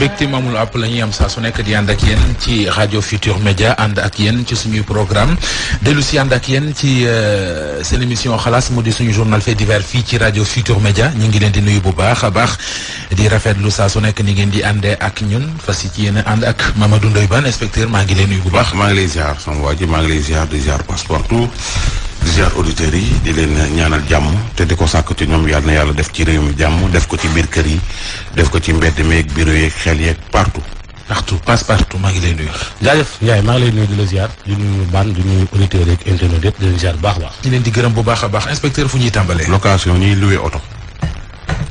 mbégte maamul àpp la ñuy am saa su nekk di ànd ak yéen ci rajo Futur Média ànd ak yéen ci suñuy programme dellu si ànd ak yéen ci seen émission xalaas mu di suñu journal fait divers fii ci rajo Futur Média ñu ngi leen di nuyu bu baax a baax di rafetlu saa su nekk ni ngeen di àndee ak ñun fas ci yéen ànd ak Mamadou Ndoye Bane inspecteur maa ngi leen nuyu bu baax. maa ngi lay ziar sama waa ji maa ngi lay ziar di ziar Passepartout di ziar auditeurs yi di leen ñaanal jàmm te di ko sàkk ci ñoom yàlla na yàlla def ci réew mi jàmm def ko ci biir kër yi def ko ci mbedd meeg bureau yeeg xel yeeg partout. Passepartout maa ngi lay nuyu. jaajëf Ndiaye maa ngi lay nuyu di la ziar di nuyu Bane di nuyu auditeurs yeeg internet yëpp di leen ziar bu baax a baax. ñu leen di gërëm bu baax a baax inspecteur fu ñuy tàmbalee. location ñuy loué oto.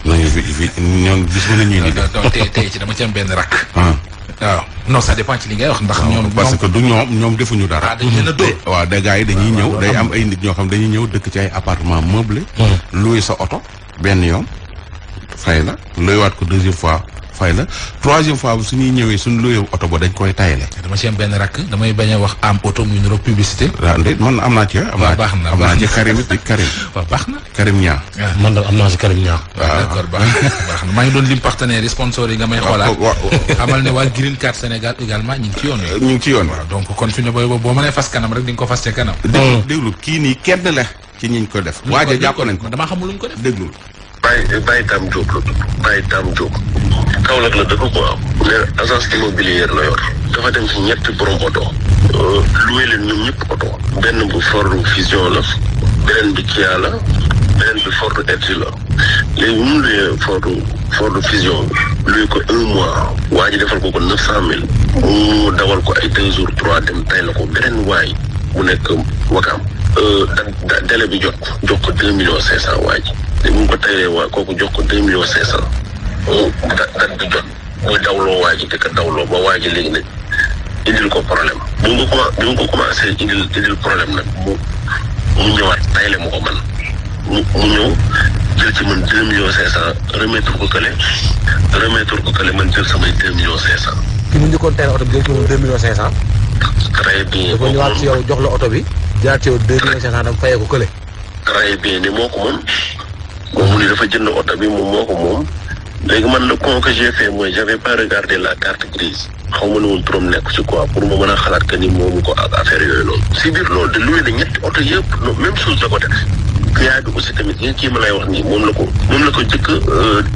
nañu fi ñoom gis nga ñuy liggéey. tey ci dama ci am benn rakk. waaw non ça dépend ci li ngay wax ndax ñoom parce que du ñoom defuñu dara. dañ leen a dóor. waaw da gars yi dañuy ñëw day am ay nit ñoo xam dañuy ñëw dëkk ci ay appartement meublé. loué sa oto benn yoon fay la loué ko deuxième fois fay la troisième fois bu suñuy ñëwee suñu loué oto ba dañ koy tayale. dama ci am benn rakk damay bañ a wax am oto muy niroog publicité. waaw man am naa ci. baax na am naa ci Karim Karim. waaw baax na. Karim ñaa. man de am naa si Karim ñaa. waaw d'accord baax na maa ngi doon lim partenaires yi sponsors yi nga may xoolaat. xamal ne waa Green Card Sénégal également ñu ngi ci yoon wi. ñu ngi ci yoon waaw donc kon fi ne boo mënee fas kanam rek di nga ko fas ca kanam. déglu kii nii kenn la ci ñiñ ko def. waaja jàpp nañ ko damaa xamul luñ ko def. déglu. Baye Dame Diop la Baye Dame Diop Kaolack la dëkk quoi mais agence immobilière la yor dafa dem ci ñetti borom oto loué leen ñoom ñëpp oto benn bu Ford Fusion la beneen bi Kia la beneen bi Ford Edge la léegi mu loué Ford Fusion loué ko 1 mois waa ji defal ko 900 000 mu dawal ko ay 2 jours 3 dem tay la ko beneen waay bu nekk Wakaam délai bi jox ko 2 millions 500 waa ji te bu ñu ko taylee waa kooku jox ko 2 millions 500 dat bi jot muy dawloo waa ji te ka dawloo ba waa ji léegi nag indil ko problème bi mu ko commencé indil problème nag mu ñëwaat tayle mu ko man mu ñëw jël ci man 2 millions 500 remettre ko kële man jël samay 2 millions 500. ki mu njëkkoon tayle oto bi jël ci moom 2 millions 500. très bien dafa ñëwaat ci yow jox la oto bi jaar ci yow 2 millions 500 dama fayee ko kële. très bien ni moo ko moom mu ni dafa jënd oto bi moom moo ko moom léegi man le con que j'ai fait mooy j'avais pas regardé la carte grise xaw ma ne woon turam nekk ci quoi pour ma mën a xalaat que ni moomu ko ak affaire yooyu noonu si biir loolu de loué na ñetti oto yëpp même chose la ko def Kia bi aussi tamit yéen kii ma lay wax nii moom la ko jëkk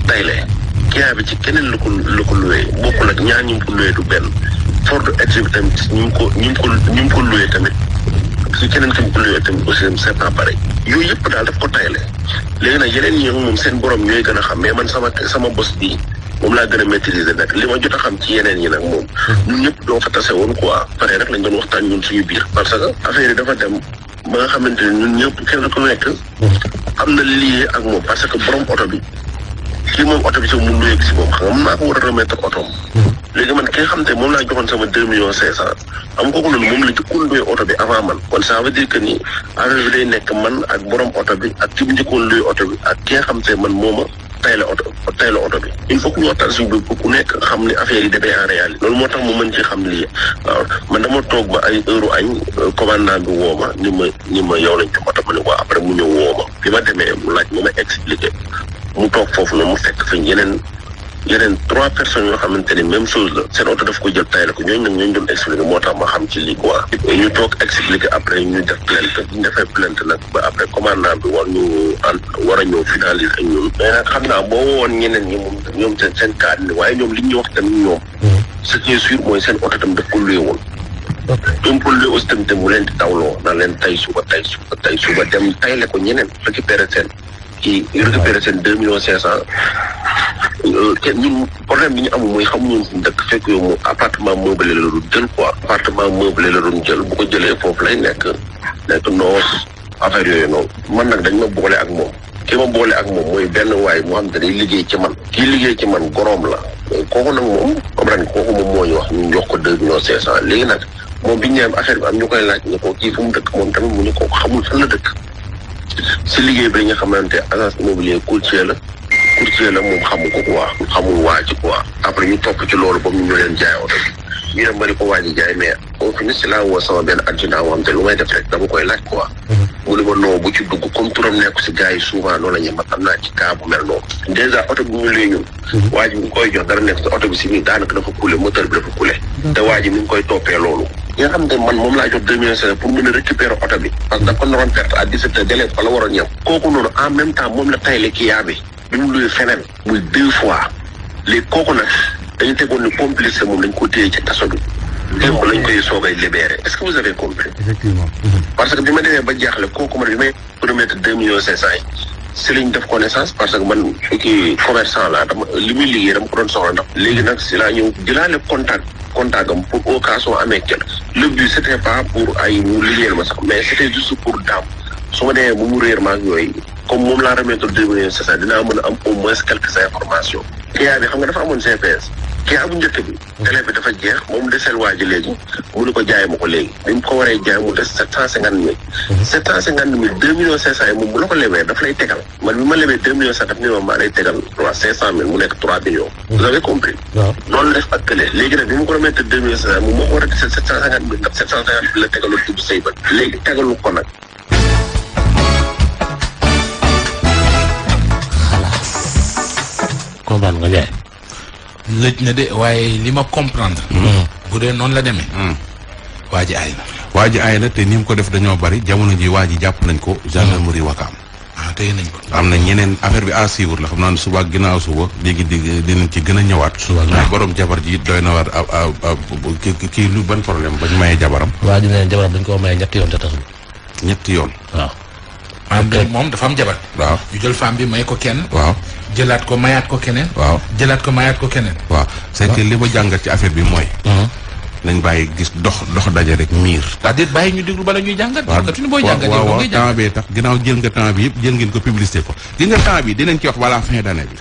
taylee Kia bi ci keneen la ko loué bokkul ak ñaar ñu ngi ko loué du benn Ford Edge bi tamit ñu ngi ko loué tamit si keneen ki mu ko loué tamit aussi c'est pas pareil yooyu yëpp daal daf ko tayle léegi nag yeneen ñi moom seen borom ñooy gën a xam mais man sama bos bii moom laa gën a maîtriser nag li ma jot a xam ci yeneen ñi nag moom ñun ñëpp doo fa tase woon quoi pare rek lañ doon waxtaan ñun suñu biir parce que affaire yi dafa dem ba nga xamante ne ñun ñëpp kenn ku nekk am na lié ak moom parce que borom oto bi kii moom oto bi si mu loué si moom xam nga mën naa ko war a remettre otoom léegi man ki nga xam te moom laa joxoon sama 2 millions 500 am kooku noonu moom la jëkkoon loué oto bi avant man kon ça veut dire que ni affaire bi day nekk man ak borom oto bi ak ki mu njëkkoon loué oto bi ak ki nga xam te man mooma tayle oto bi il faut que ñu waxtaan suñu bopp ku nekk xam ni affaire yi demee en réalité loolu moo tax mu mën ci xam lii waaw man dama toog ba ay heure añ commandant bi woo ma ni ma yow lañ jox oto ma ne waaw après mu ñëw woo ma bi ma demee mu laaj ma expliqué mu toog foofu noonu mu fekk fi yeneen 3 personnes yoo xamante ni même chose la seen oto daf ko jël tay la ko ñooñu nag ñooñu doon expliqué moo tax ma xam ci lii quoi ñu toog expliqué après ñu def plainte ñu defee plainte nag ba après commandant bi war a ñëw finaliser ak ñun mais nag xam naa boo woon ñeneen ñi moom ñoom seen cas ni waaye ñoom li ñu wax tamit ñoom ce qui est sûr mooy seen oto tam daf ko loué woon ñoom ko loué aussi tamit mu leen di tawloo na leen tay suba dem tayle ko ñeneen récupéré seen 2 millions 500 ñun problème bi ñu am mooy xamuñu fu dëkk fekk yow mu appartement meublé la doon jël quoi appartement meublé la doon jël bu ko jëlee foofu lay nekk noos affaire yooyu noonu man nag dañ ma boole ak moom ki ma boole ak moom mooy benn waay moo xam te day liggéey ci man kii liggéey ci man goroom la kooku nag moom comprendre kooku moom moo ñu wax ñu jox ko 2 millions 500 léegi nag moom bi ñu ñëwee affaire bi am ñu koy laaj ne ko kii fu mu dëkk moom tamit mu ne ko xamul fan la dëkk si liggéey bi nga xamante agence immobilier courtier la moom xamu ko quoi xamul waa ji quoi après ñu topp ci loolu ba mu ñu leen jaay oto bi ñu dem bari ko waa ji jaay mais au final si laa woo sama benn adjudant wam te lu may def rek dama koy laaj quoi mu ne ma non bu ci dugg comme turam nekk si gars yi souvent noonu la ñuy man am naa ci cas bu mel noonu dèjà oto bi ñu lée ñun waa ji mi ngi koy jox dara nekk si oto bi si nii daanaka dafa coulé moteur bi dafa coulé te waa ji mi ngi koy toppee loolu nga xam ne man moom laa jox 2 millions pour mën a récupérer oto bi parce que dafa ko naroon perte à 17 heures délai fa la waroon ñëw kooku noonu en même temps moom la tayle client bi mu luy feneen muy 2 fois léegi kooku nag dañu tegoon ni complice moom dañ ko téye ci kaso bi démb lañ koy soogay libéré est-ce que vous avez compris effectivement parce que bi ma demee ba jaaxle kooku man bi may promettre 2 millions 500 yi si lañ def connaissance parce que man kii commerçant la dama li muy liggéey dama ko doon soxla ndax léegi nag si laa ñëw jëlaale contact am pour au cas soo amee kenn le but c'était pas pour ay mu liggéeyal ma sax mais c'était juste pour daam su ma demee bu mu réer maag yooyu comme moom laa remettre 2 millions 500 dinaa mën a am au moins quelques informations client bi xam nga dafa amoon GPS client bu njëkk bi télé bi dafa jeex moom deseel waa ji léegi mu ni ko jaay ma ko léegi bi mu ko waree jaay mu des 750 000 750 000 2 millions 500 yi moom bu la ko lebee daf lay tegal man bi ma lebee 2 millions 500 daf ni ma maa lay tegal 500 000 mu nekk 3 millions vous avez compris noonu la def ak kële léegi nag bi mu ko remettre 2 millions 500 moom moo ko war a deseel 750 000 ndax 750 000 la tegaloon tudd say bët léegi tegalu ko nag comprendre nga jaay lëj na de waaye li ma comprendre bu dee noonu la demee waa ji aay na waa ji aay na te ni mu ko def dañoo bari jamono ji waa ji jàpp nañ ko gendarmerie Wakaam tey nañ ko am na ñeneen affaire bi à suivre la xam naa ne suba ak ginnaaw suba léegi dinañ ci gën a ñëwaat ndax borom jabar ji doy na war kii lu ban problème bañ mayee jabaram waa ji ne jabaram dañ koo maye ñetti yoon te tasul 3 yoon waaw maanaam moom dafa am jabar waaw ñu jël femme bi may ko kenn waaw jëlaat ko mayaat ko keneen waaw jëlaat ko mayaat ko keneen waaw c'est que li ma jàngat ci affaire bi mooy nañ bàyyi gis dox daje rek miir c'est-à-dire bàyyi ñu déglu bala ñuy jàngat parce que tu ne booy jàngat waaw temps bee tax ginnaaw jël nga temps bi yëpp jël ngeen ko publicité ko gis nga temps bi dinañ ci wax balaa fin d'année bi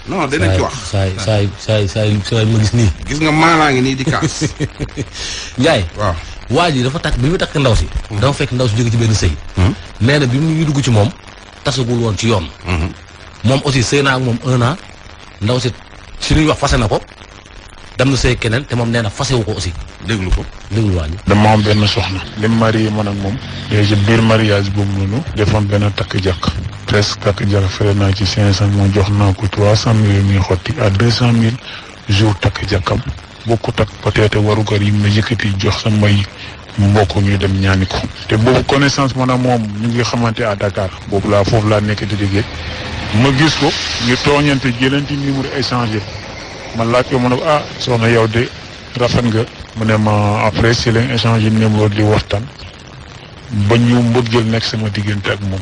non dinañ ci wax saay ma gis nii gis nga maanaa ngi nii di kaas Ndiaye waaw waa ji dafa takk bi mu takk ndaw si dafa fekk ndaw si jóge ci benn sëy nee na bi mu ngi dugg ci moom tasagul woon ci yoon moom aussi sëy naa ak moom 1 an ndaw si ñuy wax fase na ko dem na sëy keneen te moom nee na fasewu ko aussi déglu waa ji dama am benn soxna li marié man ak moom léegi biir mariage boobu noonu defoon benn takk jàkk presque takk jàkk fere naa ci 500 moom jox naa ko 300 000 muy xotti à 200 000 jour takk jàkkam bokkut ak peut-être warugar yi ma yëkkati jox sa may mbokk ñuy dem ñaani ko te boobu connaissance maanaam moom ñu ngi xamante à Dakar boobu foofu laa nekk di liggéey ma gis ko ñu tooñante jëlanti numéro échangé man laaj ko ma ne ko soxna yow de rafet nga mu ne ma après si lañ échangé numéro di waxtaan ba ñu mbëggeel nekk sama diggante ak moom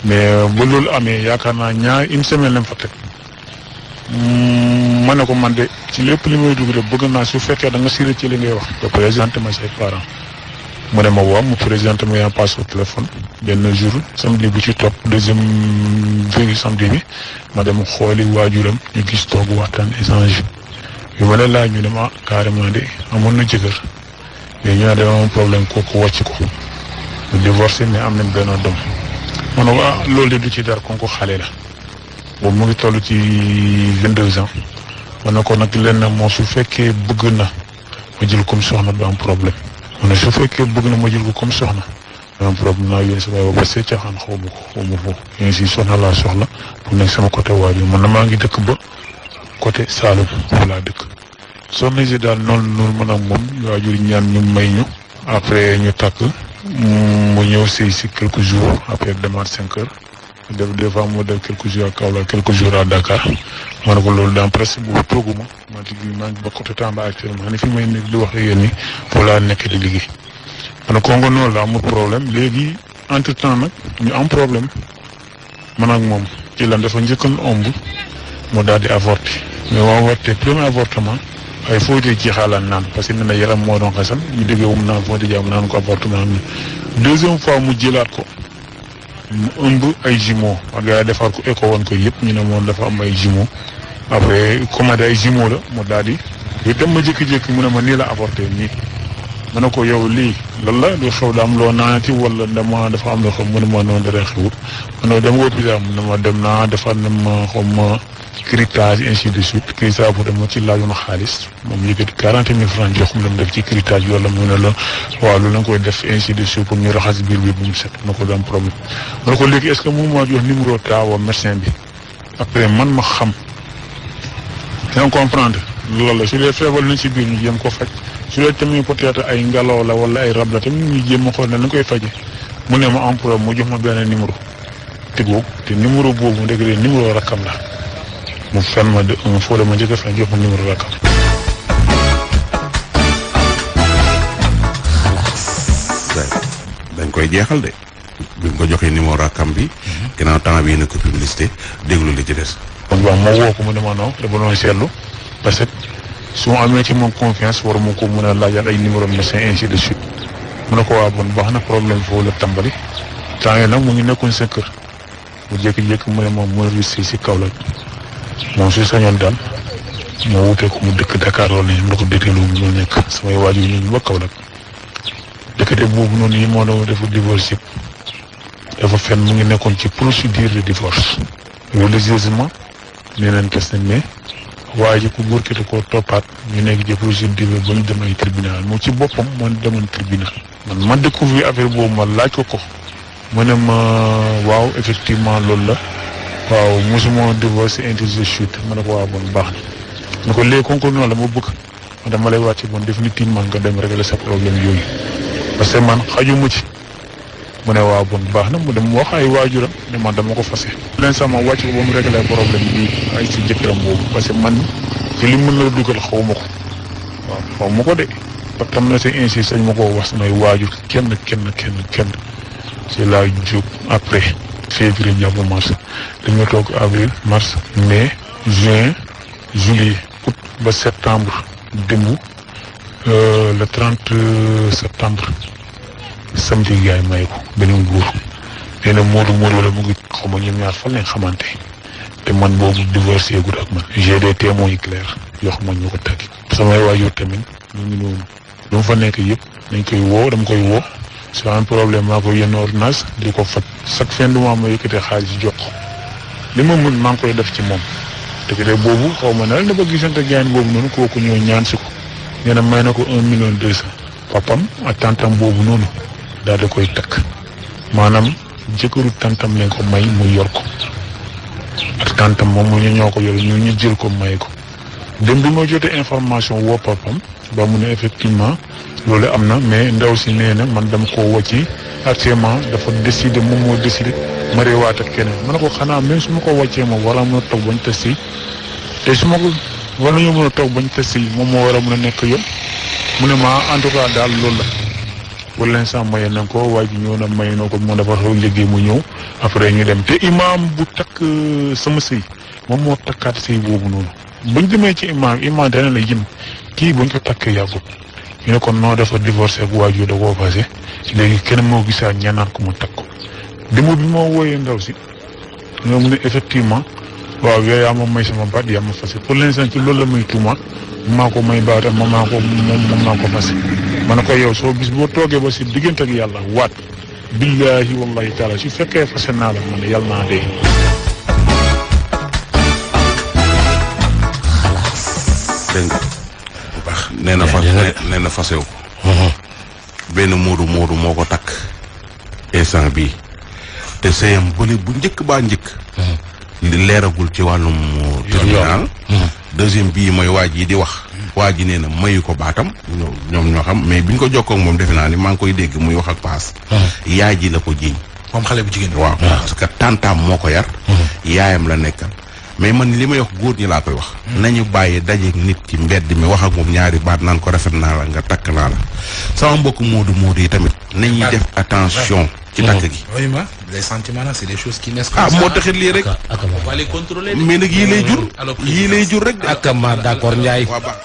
mais ba loolu amee yaakaar naa une semaine lañ fa teg ma ne ko man de ci lépp li may dugg de bëgg naa su fekkee da nga siré ci li ngay wax nga présenté ma say parents mu ne ma waaw mu présenté ma yaa passe au téléphone benn jour samedi bu ci topp deuxième veille samedi bi ma dem xooli waajuram ñu gis toog waxtaan échange bi ma leen laaj ñu ne ma carrément de amoon na jëkkër mais ñu ne dama am problème kooku wàcc ko mu divorcé mais am nañ benn doom ma ne ko loolu de du ci dara kon ko xale la boobu mu ngi toll ci 22 ans ma ne ko nag lenn moo su fekkee bëgg na ma jël comme soxna du am problème ma ne su fekkee bëgg na ma jël ko comme soxna du am problème naa yéen sama ba see caaxaan xaw ma ko yéen si soxna laa soxla pour nekk sama côté waajur man na maa ngi dëkk ba côté Saloum foofu laa dëkk soxna si daal noonu mën ak moom waajur ñaan ñu may ñu après ñu takk mu ñëw si quelques jours après demaat 5 heures des fois mu def quelques jours à Kaolack quelques jours à Dakar ma ne ko loolu dans presque boobu tooguma maa ngi ba côté Tamba actuellement ni fi may nekk di wax ak yéen ni foofu laa nekk di liggéey ma ne ko nga noonu la amul problème léegi entre temps nag ñu am problème man ak moom ci lan dafa njëkkoon ëmb mu daal di avorté mais mu avorté premier avortement ay foo dee jeexalaan naan parce que nee na yaram moo doon xasan ñu déggee wu mu naan foo dee jaam naan ko avortement am deuxième fois mu jëlaat ko mu ëmb ay jumeaux wax nga defar ko écho woon ko yëpp ñu ne moom dafa am ay jumeaux après commandé ay jumeaux la mu daal di dem ma jékki-jékki mu ne ma nii la avorté nii ma ne ko yow lii lan la lu xew da am loo naanati wala dafa am loo xam mu ne ma noonu dara xewut ma ne dem nga hôpital mu ne ma dem naa defar na ma xaw ma critage ainsi de suite critage bu dama ci laajoon xaalis moom yëkkati 40 000 francs jox mu dem def ci critage wala mu ne la waaw loolu la nga koy def ainsi de suite pour ñu raxas biir bi bu mu set ma ko doon problème ma ne ko léegi est-ce que moom moo jox numéro taawa médecin bi après man ma xam yaa ngi comprendre loolu la su dee feebar nañ ci biir ñu jéem ko faj su dee tamit peut-être ay ngelaw la wala ay rab la tamit ñu jéem a xool ne la koy faje mu ne ma emploi mu jox ma benn numéro tegoo te numéro boobu ndek de numéro rakkam la mu fen ma de un foo ma njëkk a fen jox ma numéro rakkam. dañ koy jeexal de bi mu ko joxee numéro rakkam bi. ginnaaw temps bi na ko publicité déglu li ci des. kon waaw ma woo ko mu ne ma non dafa doon seetlu parce que su ma amee ci moom confiance war ma ko mën a laajal ay numéro médecin ainsi de suite mu ne ko waa bon baax na problème foofu la tàmbali temps yii nag mu ngi nekkoon sa kër mu jékki-jékki mu ne moom mu réussir si Kaolack moom su sañoon daal moo wutee ko mu dëkk Dakar loolu la ñu mën ko déggee lu mu nekk samay waajur ñu ba Kaolack dëkkate boobu noonu yi moo doon defu divorce yëpp dafa fen mu ngi nekkoon ci procédure de divorce religieusement nee nañ kes nañ ne waaye ji ku góor ki da koo toppaat ñu nekk ci procédure ba ñu dem ay tribunal moom ci boppam moo demoon tribunal man découvrir affaire boobu ma laaj ko mu ne ma waaw effectivement loolu la waaw mosuma divorce ainsi de suite ma ne ko waaw bon baax na ko léegi concours noonu la ma bëgg ma dama lay wàcce bon définitivement nga dem régler sa problème yooyu parce que man xajuma ci mu ne waaw bon baax na mu dem wax ay waajuram ne man dama ko fase leen sama wàcc ko ba mu régler problème bi ay si jëkkëram boobu parce que man ci li mën la dugal xaw ma ko waaw xaw ma ko de ba tam na c'est ainsi sañ ma koo wax samay waajur kenn ci laa jóg après février jàpp mars dañoo toog avril mars mai juin juillet août ba septembre démb le 30 septembre samedi gaay may ko beneen góor nee na Modou la mu ngi xaw ma ñoom ñaar fan lañ xamante te man boobu divorcé gud ak man j'ai des témoins yu clairs yoo xam ñu ko tàggi samay waajur tamit ñu ngi noonu lu mu fa nekk yëpp dañ koy woo dama koy woo su am problème maa ko yenn ordonnance di ko faj chaque fin du mois ma yëkkatee xaalis jox li ma mun maa ngi koy def ci moom te boobu xaw ma ne ba gisante gaañ boobu noonu kooku ñëw ñaan si ko nee na may na ko 1,2 million papam ak tantam boobu noonu daal di koy takk maanaam jëkkëru tantam lañ ko may mu yor ko ak tantam moom mu ñoo ko yor ñu jël ko may ko dem bi ma jotee information woo papam ba mu ne effectivement loolu am na mais ndaw si nee na man dama ko woo ci actuellement dafa décidé moom moo décidé ma réewaat ak keneen ma ne ko xanaa même su ma ko wàccee ma war a mën a toog bañ test yi te su ma ko war nañoo mën a toog bañ test yi moom moo war a mën a nekk yoon mu ne ma en tout cas daal loolu la pour l'instant maye na ko waa ji ñëw na maye na ko moo dafa xew liggéey mu ñëw après ñu dem te imaam bu takk sama sëy moom moo takkaat sëy boobu noonu buñ demee ci imaam dana la yim kii buñ ko takkee yàggut ñu ne kon noo dafa divorcé ak waajur da koo passé léegi kenn moo gisaat ñaanaan ko mu takk ko démo bi moo wooyee ndaw si ñoo mu ne effectivement waaw yow yaa ma may sama baat yaa ma fase pour l'instant ci loolu la may tuuma maa ko may baatam moom maa ko fase ma ne ko yow soo bis boo toogee ba si diggante ak yàlla waat billahi wallahi taala su fekkee fase naa la ma ne yàlla naa dee. dégg nga bu baax nee na fasew benn moodu moo ko takk instant bii te sëyam bële bu njëkk baa njëkk li leeragul ci wàllum tribunal deuxième bii mooy waa ji di wax waa ji nee na mayu ko baatam ñoom ñoo xam mais biñ ko jokkoo ak moom defe naa ni maa ngi koy dégg muy wax ak paas yaay ji la ko jiiñ moom xale bu jigéen waaw parce que tantaam moo ko yar yaayam la nekkal mais man li may wax góor ñi laa koy wax nañu bàyyi dajeeg nit ci mbedd mi wax ak moom ñaari baat naan ko rafet naa la nga takk naa la sama mbokk moodu yi tamit nañuy def attention ci takk gi. oui ma les sentiments là c'est des choses qui naissent. moo taxit lii rek. on va les contrôler. mais nag yii lay jur. yii lay jur rek. ak ma d'accord Ndiaye. waa baax.